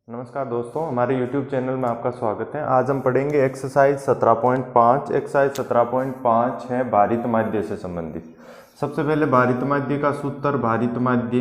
नमस्कार दोस्तों, हमारे YouTube चैनल में आपका स्वागत है। आज हम पढ़ेंगे एक्सरसाइज 17.5। एक्सरसाइज 17.5 है भारित माध्य से संबंधित। सबसे पहले भारित माध्य का सूत्र, भारित माध्य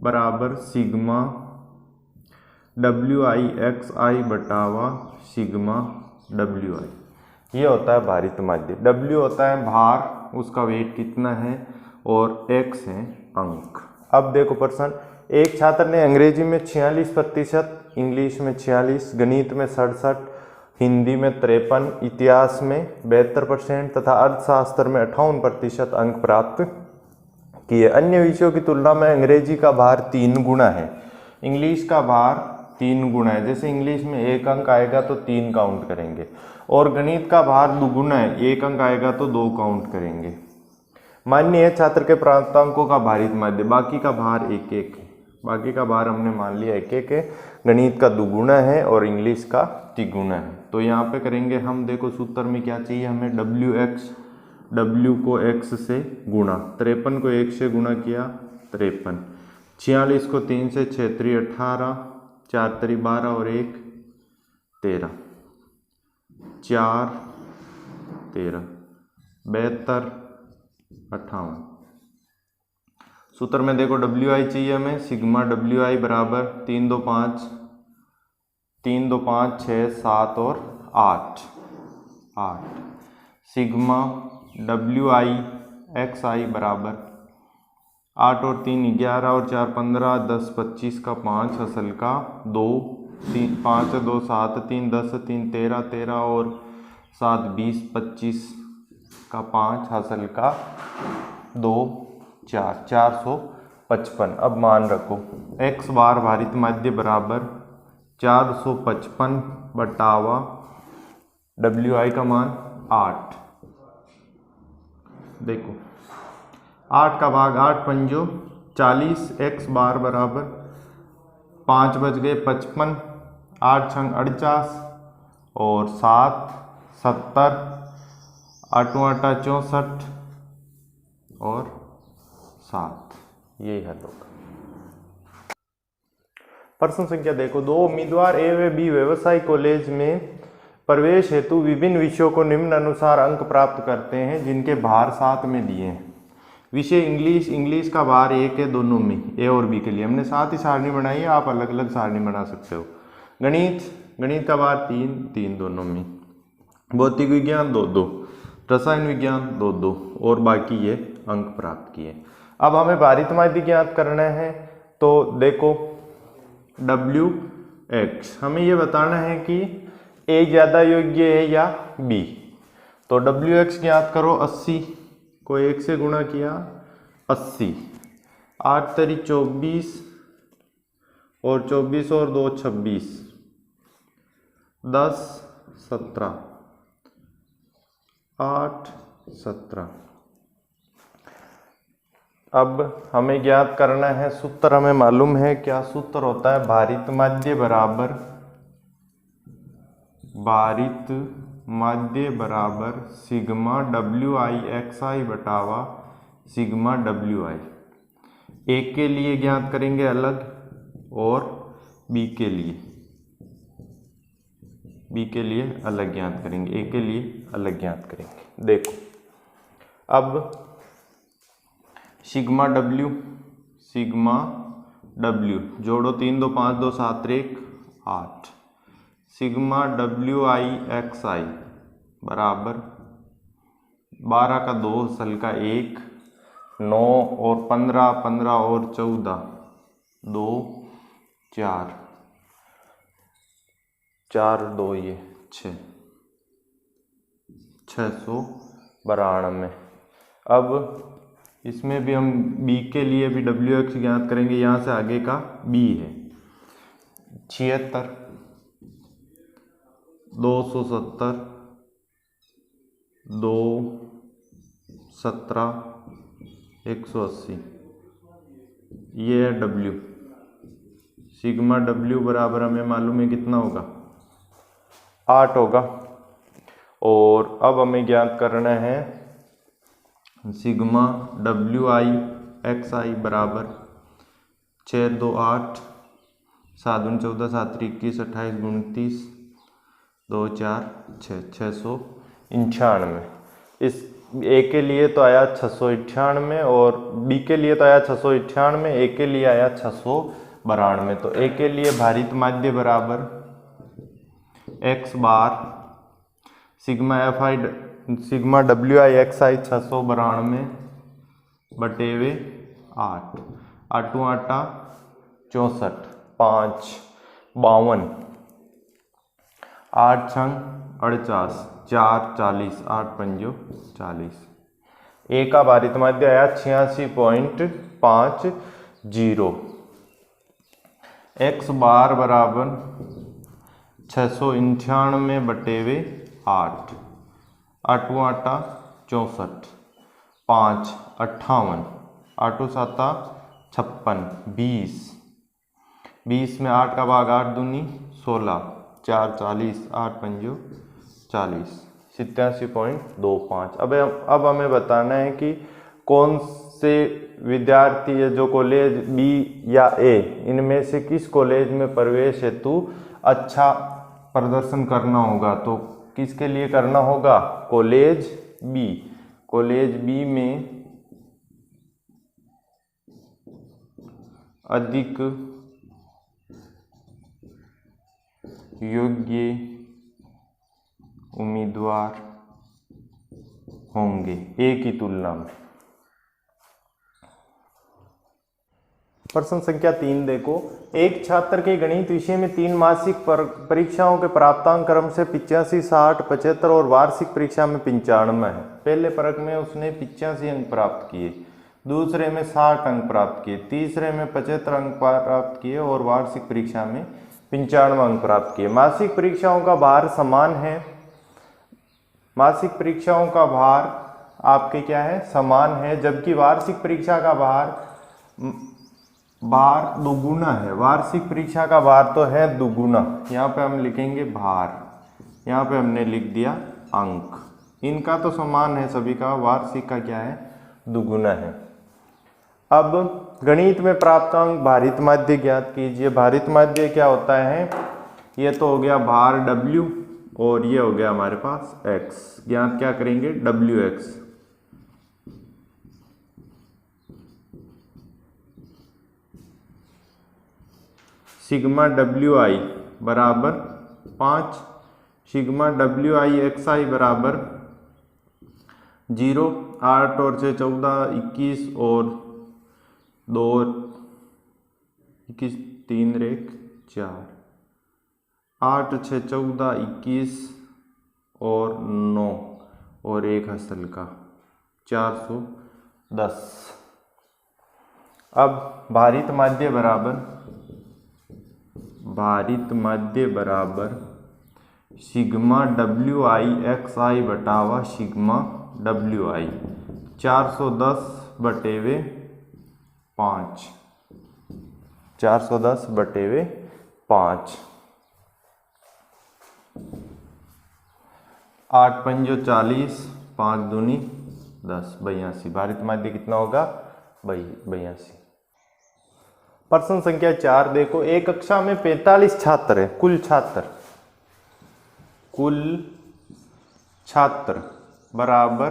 बराबर सिग्मा WI/XI बटावा सिग्मा WI। ये होता है भारित माध्य। W होता है भार, उसका वेट कितना है, और X है अंक। अब देखो प्रश्न, एक छात्र ने अंग्रेजी में 46%, इंग्लिश में 46, गणित में 67, हिंदी में 53, इतिहास में 72% तथा अर्थशास्त्र में 58% अंक प्राप्त किए। अन्य विषयों की तुलना में अंग्रेजी का भार 3 गुना है, इंग्लिश का भार 3 गुना है। जैसे इंग्लिश में 1 अंक आएगा तो 3 काउंट करेंगे, और गणित का भार 2 गुना है, 1 अंक आएगा तो 2 काउंट करेंगे। मान्य है छात्र के प्राप्तांकों का भारित माध्य, बाकी का भार 1-1 है। बाकी का भार हमने मान लिया 1-1 है। गणित का 2 गुना है और इंग्लिश का 3 गुना है। तो यहाँ पे करेंगे हम, देखो सूत्र में क्या चाहिए हमें, W को X से गुणा, 53 को 1 से गुणा किया 53, 46 को 3 से 6 3 18, 4 3 12 और 1 13, 4 13, 72 58। सूत्र में देखो WI चाहिए हमें, सिग्मा WI बराबर 3 2 5 6 7 और 8 सिग्मा WI/XI बराबर 8 और 3 11 और 4 15 10 25 का 5 असल का 2 3 5 2 7 3 10 3 13 13 और 7 20 25 का 5 हासिल का 2 4 455। अब मान रखो x बार भारित माध्य बराबर 455 बटावा WI का मान 8। देखो 8 का भाग 8 पंजो 40, x बार बराबर 5 बज गए 55, 8 छंग 48 और 7 70, 8 8 64 और 7। यही हल होगा। प्रश्न संख्या देखो, 2 उम्मीदवार ए व बी व्यवसाय कॉलेज में प्रवेश हेतु विभिन्न विषयों को निम्न अनुसार अंक प्राप्त करते हैं, जिनके भार 7 में दिए हैं। विषय इंग्लिश का भार 1 है दोनों में, ए और बी के लिए। हमने साथ ही सारणी बनाई है, आप अलग अलग सारणी बना सकते हो। गणित का भार 3 दोनों में। भौतिक विज्ञान 2, रसायन विज्ञान 2 और बाकी ये अंक प्राप्त किए। अब हमें भारित माध्य ज्ञात करना है, तो देखो WX, हमें ये बताना है कि A ज़्यादा योग्य है या B। तो WX ज्ञात करो, 80 को 1 से गुणा किया 80, 8 तरी 24 और 24 और 2 26, 10 17 8 17। अब हमें ज्ञात करना है, सूत्र हमें मालूम है। क्या सूत्र होता है, भारित माध्य बराबर सिग्मा WI/XI बटावा सिग्मा WI। ए के लिए ज्ञात करेंगे अलग और बी के लिए अलग ज्ञात करेंगे, ए के लिए अलग ज्ञात करेंगे। देखो अब सिग्मा W जोड़ो, 3 2 5 2 7 1 8। सिग्मा WI/XI बराबर 12 का 2 असल का 1, 9 और 15 15 और 14 2 4 4 2 ये 6 692। अब इसमें भी हम B के लिए भी WX ज्ञात करेंगे। यहाँ से आगे का B है 76 270 2 17 180। ये है W। सिग्मा W बराबर हमें मालूम है कितना होगा, 8 होगा। और अब हमें ज्ञात करना है सिग्मा WI/XI बराबर 6 2 8, 7 दूनी 14, 7 21, 28 29, 2 4 6, 699। इस ए के लिए तो आया 698 और बी के लिए तो आया 698, ए के लिए आया 692। तो ए के लिए भारित माध्य बराबर x bar sigma F I sigma W I x आई 692 बटेवे 8, 8 8 64, 5 52, 8 6 48, 4 40, 8 5 40। ए का भारित माध्य आया 86.50। एक्स बार बराबर 699 बटेवे 8, 8 8 64, 5 58, 8 7 56, 20, 20 में 8 का भाग 8 दूनी 16, 4 40, 8 5 40, 87.25। अब हमें बताना है कि कौन से विद्यार्थी है जो कॉलेज बी या ए इनमें से किस कॉलेज में प्रवेश हेतु अच्छा प्रदर्शन करना होगा। तो किसके लिए करना होगा? College B. कॉलेज बी में अधिक योग्य उम्मीदवार होंगे ए की तुलना में। प्रश्न संख्या 3 देखो, एक छात्र के गणित विषय में 3 मासिक परीक्षाओं के प्राप्तांक क्रम से 85, 60, 75 और वार्षिक परीक्षा में 95 है। पहले प्रश्न में उसने 85 अंक प्राप्त किए, दूसरे में 60 अंक प्राप्त किए, तीसरे में 75 अंक प्राप्त किए और वार्षिक परीक्षा में 95 अंक प्राप्त किए। मासिक परीक्षाओं का भार समान है। मासिक परीक्षाओं का भार आपके क्या है? समान है, जबकि वार्षिक परीक्षा का भार दुगुना है। वार्षिक परीक्षा का भार तो है दुगुना। यहाँ पे हम लिखेंगे भार, यहाँ पे हमने लिख दिया अंक। इनका तो समान है सभी का, वार्षिक का क्या है? दुगुना है। अब गणित में प्राप्तांक भारित माध्य ज्ञात कीजिए। भारित माध्य क्या होता है? ये तो हो गया भार W और ये हो गया हमारे पास x। ज्ञात क्या करेंगे? WX। सिग्मा WI बराबर 5, सिग्मा WI XI बराबर 0, 8 और 6 14, 21 और 2 21 3 रेख 4, 8 6 14 21 और 9 और 1 हसल का 410। अब भारित माध्य बराबर सिग्मा WI XI बटावा सिग्मा WI 410 बटेवे 5, 410 बटेवे 5, 8 5 40, 5 दूनी 10, 82। भारित माध्य कितना होगा? 82। प्रश्न संख्या 4 देखो, एक कक्षा में 45 छात्र है। कुल छात्र बराबर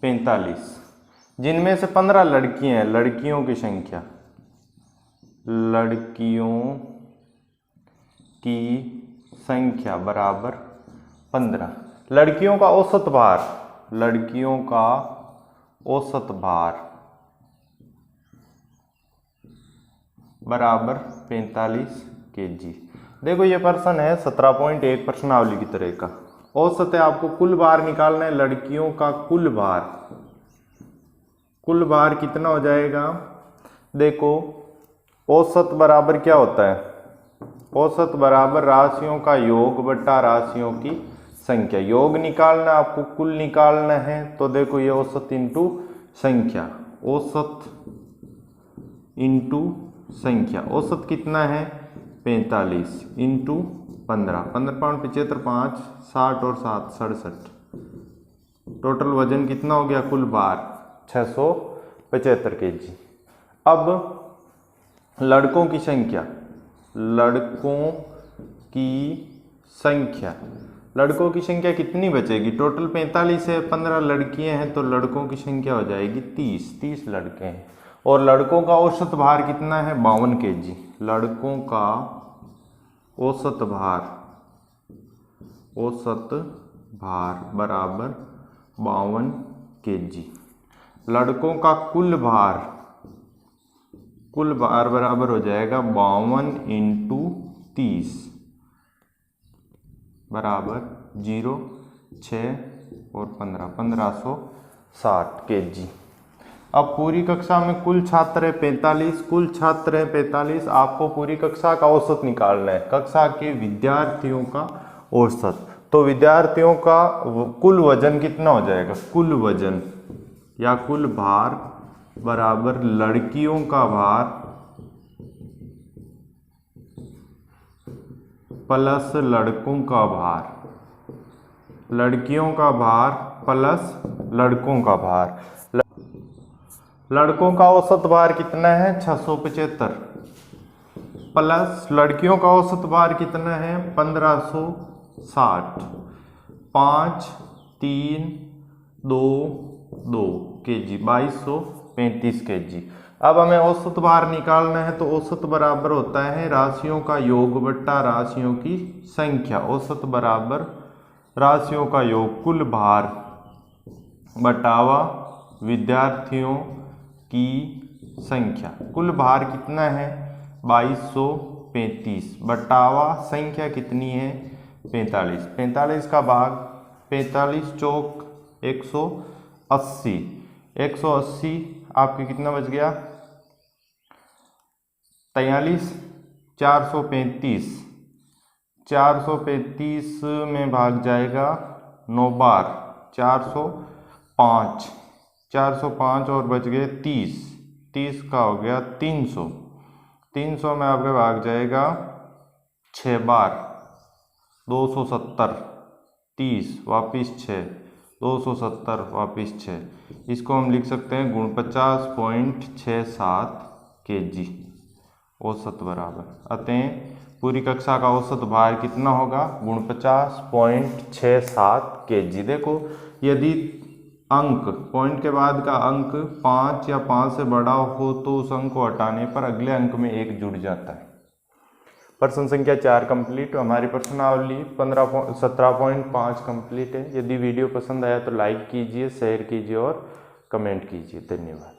45, जिनमें से 15 लड़कियां हैं। लड़कियों की संख्या बराबर 15। लड़कियों का औसत भार बराबर 45 kg। देखो ये प्रश्न है 17.1 प्रश्नावली की तरह का। औसत है, आपको कुल भार निकालना है। लड़कियों का कुल भार कितना हो जाएगा? देखो औसत बराबर क्या होता है? औसत बराबर राशियों का योग बटा राशियों की संख्या। योग निकालना आपको, कुल निकालना है। तो देखो ये औसत इंटू संख्या, औसत इंटू संख्या। औसत कितना है? 45 इंटू 15, 15 75, 5 60 और 7 67। टोटल वजन कितना हो गया? कुल भार 675 kg। अब लड़कों की संख्या, लड़कों की संख्या, लड़कों की संख्या कितनी बचेगी? टोटल 45 है, 15 लड़कियां हैं तो लड़कों की संख्या हो जाएगी 30 लड़के हैं। और लड़कों का औसत भार कितना है? 52 kg। लड़कों का औसत भार बराबर 52 kg। लड़कों का कुल भार बराबर हो जाएगा 52 × 30 बराबर 0, 6 और 1560 kg। अब पूरी कक्षा में कुल छात्र है 45, आपको पूरी कक्षा का औसत निकालना है, कक्षा के विद्यार्थियों का औसत। तो विद्यार्थियों का कुल वजन कितना हो जाएगा? कुल वजन या कुल भार बराबर लड़कियों का भार प्लस लड़कों का भार, लड़कियों का भार प्लस लड़कों का भार। लड़कों का औसत भार कितना है? 675 प्लस लड़कियों का औसत भार कितना है? 1560, 5, 3, 2, 2 kg, 2235 kg। अब हमें औसत भार निकालना है, तो औसत बराबर होता है राशियों का योग बट्टा राशियों की संख्या। औसत बराबर राशियों का योग, कुल भार बटावा विद्यार्थियों की संख्या। कुल भार कितना है? 2235 बटावा संख्या कितनी है? 45। 45 का भाग 45 चौक 180, 180 आपके कितना बच गया? 43, 435, 435 में भाग जाएगा 9 बार 405, 405 और बच गए 30, 30 का हो गया 300, 300 में आपके भाग जाएगा 6 बार 270, 30 वापिस 6, 270 वापिस 6। इसको हम लिख सकते हैं 49.67 kg औसत बराबर। अतः पूरी कक्षा का औसत भार कितना होगा? 49.67 kg। देखो, यदि अंक पॉइंट के बाद का अंक 5 या 5 से बड़ा हो तो उस अंक को हटाने पर अगले अंक में 1 जुड़ जाता है। प्रश्न संख्या 4 कंप्लीट। हमारी प्रश्नावली 17.5 कंप्लीट है। यदि वीडियो पसंद आया तो लाइक कीजिए, शेयर कीजिए और कमेंट कीजिए। धन्यवाद।